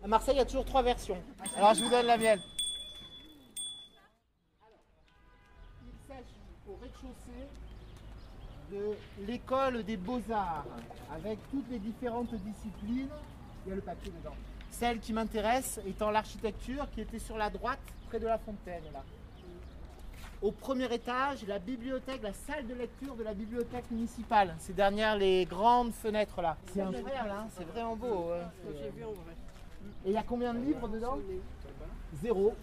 À Marseille, il y a toujours 3 versions. Alors, je vous donne la mienne. Il s'agit au rez-de-chaussée de l'école des beaux-arts, avec toutes les différentes disciplines. Il y a le papier dedans. Celle qui m'intéresse étant l'architecture, qui était sur la droite, près de la fontaine, là. Au premier étage, la bibliothèque, la salle de lecture de la bibliothèque municipale. C'est derrière les grandes fenêtres là. C'est incroyable, hein, c'est vraiment beau. Hein. J'ai vu en vrai. Et il y a combien de livres dedans? 0.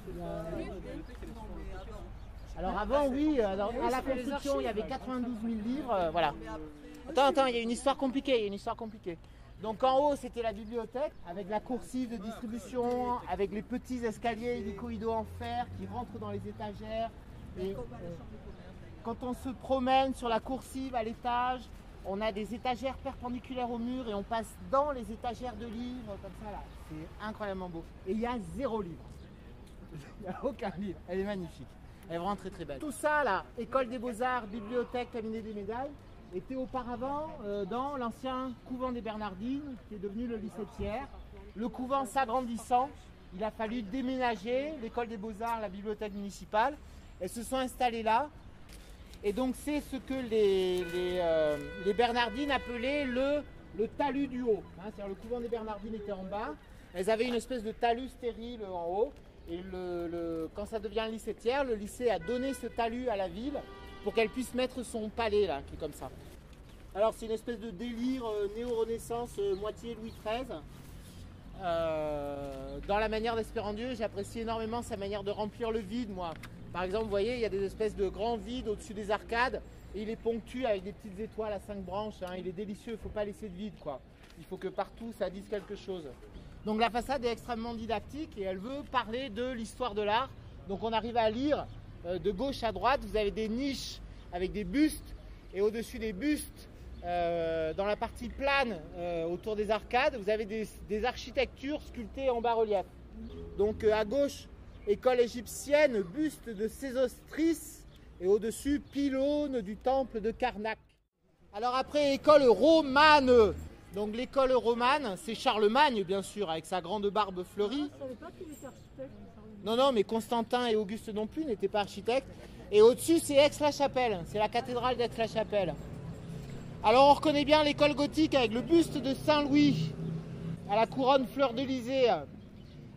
Alors avant, oui, à la construction, il y avait 92 000 livres. Voilà. Attends, il y a une histoire compliquée. Donc en haut, c'était la bibliothèque, avec la coursive de distribution, avec les petits escaliers hélicoïdaux en fer qui rentrent dans les étagères. Et, quand on se promène sur la coursive à l'étage, on a des étagères perpendiculaires au mur et on passe dans les étagères de livres comme ça là. C'est incroyablement beau. Et il y a 0 livre. Il n'y a aucun livre. Elle est magnifique. Elle est vraiment très très belle. Tout ça là, école des beaux-arts, bibliothèque, cabinet des médailles, était auparavant dans l'ancien couvent des Bernardines qui est devenu le lycée Pierre. Le couvent s'agrandissant, il a fallu déménager l'école des beaux-arts, la bibliothèque municipale. Elles se sont installées là. Et donc c'est ce que les Bernardines appelaient le talus du haut. Hein, c'est-à-dire le couvent des Bernardines était en bas. Elles avaient une espèce de talus stérile en haut. Et quand ça devient le lycée Thiers, le lycée a donné ce talus à la ville pour qu'elle puisse mettre son palais là, qui est comme ça. Alors c'est une espèce de délire néo-renaissance, moitié Louis XIII. Dans la manière d'Espérandieu, j'apprécie énormément sa manière de remplir le vide, moi. Par exemple, vous voyez, il y a des espèces de grands vides au-dessus des arcades et il est ponctué avec des petites étoiles à 5 branches. Hein. Il est délicieux, il ne faut pas laisser de vide, quoi. Il faut que partout ça dise quelque chose. Donc la façade est extrêmement didactique et elle veut parler de l'histoire de l'art. Donc on arrive à lire de gauche à droite, vous avez des niches avec des bustes et au-dessus des bustes, dans la partie plane autour des arcades, vous avez des architectures sculptées en bas-relief. Donc à gauche, école égyptienne, buste de Sésostris et au-dessus, pylône du temple de Karnak. Alors après, école romane. Donc l'école romane, c'est Charlemagne bien sûr, avec sa grande barbe fleurie. Je savais pas qu'il était architecte. Non, mais Constantin et Auguste non plus n'étaient pas architectes. Et au-dessus, c'est Aix-la-Chapelle, c'est la cathédrale d'Aix-la-Chapelle. Alors on reconnaît bien l'école gothique avec le buste de Saint-Louis à la couronne fleur-de-lysée.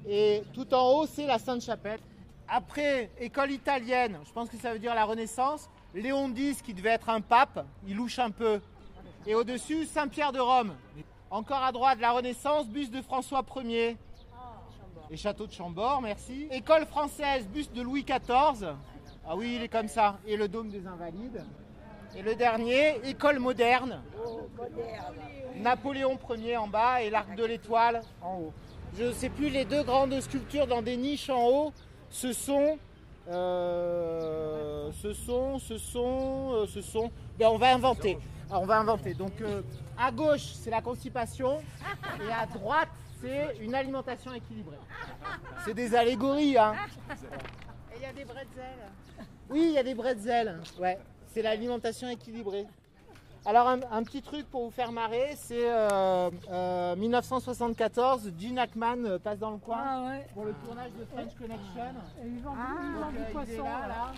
Et tout en haut, c'est la Sainte-Chapelle. Après, école italienne, je pense que ça veut dire la Renaissance. Léon X, qui devait être un pape, il louche un peu. Et au-dessus, Saint-Pierre de Rome. Encore à droite, la Renaissance, buste de François Ier. Et château de Chambord, merci. École française, buste de Louis XIV. Ah oui, il est comme ça. Et le dôme des Invalides. Et le dernier, école moderne. Napoléon Ier en bas et l'arc de l'Étoile en haut. Je ne sais plus, les 2 grandes sculptures dans des niches en haut, ce sont. Ben, on va inventer. Alors, on va inventer. Donc à gauche, c'est la constipation et à droite, c'est une alimentation équilibrée. C'est des allégories, hein. Et il y a des bretzels. Oui, il y a des bretzels. Ouais, c'est l'alimentation équilibrée. Alors un petit truc pour vous faire marrer, c'est 1974, Gene Hackman passe dans le coin pour le tournage de French Connection. Et ils vendent du poisson. Il est là,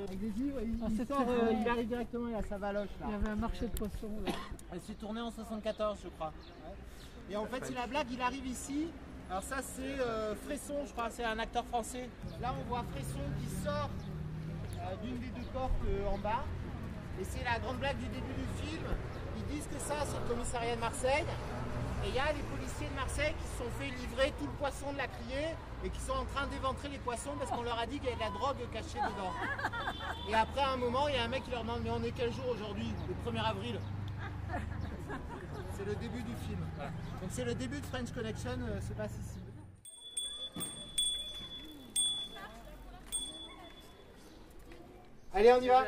avec des livres, il arrive directement, il a sa valoche là. Il y avait un marché de poissons. Là. Elle s'est tournée en 74, je crois. Et en fait, la blague, il arrive ici. Alors ça, c'est Fresson, je crois, c'est un acteur français. Là, on voit Fresson qui sort d'une des 2 portes en bas. Et c'est la grande blague du début du film. Ils disent que ça, c'est le commissariat de Marseille. Et il y a les policiers de Marseille qui se sont fait livrer tout le poisson de la criée et qui sont en train d'éventrer les poissons parce qu'on leur a dit qu'il y avait de la drogue cachée dedans. Et après, à un moment, il y a un mec qui leur demande « Mais on est quel jour aujourd'hui ?» Le 1er avril. C'est le début du film. Voilà. Donc c'est le début de French Connection, c'est pas ici. Allez, on y va.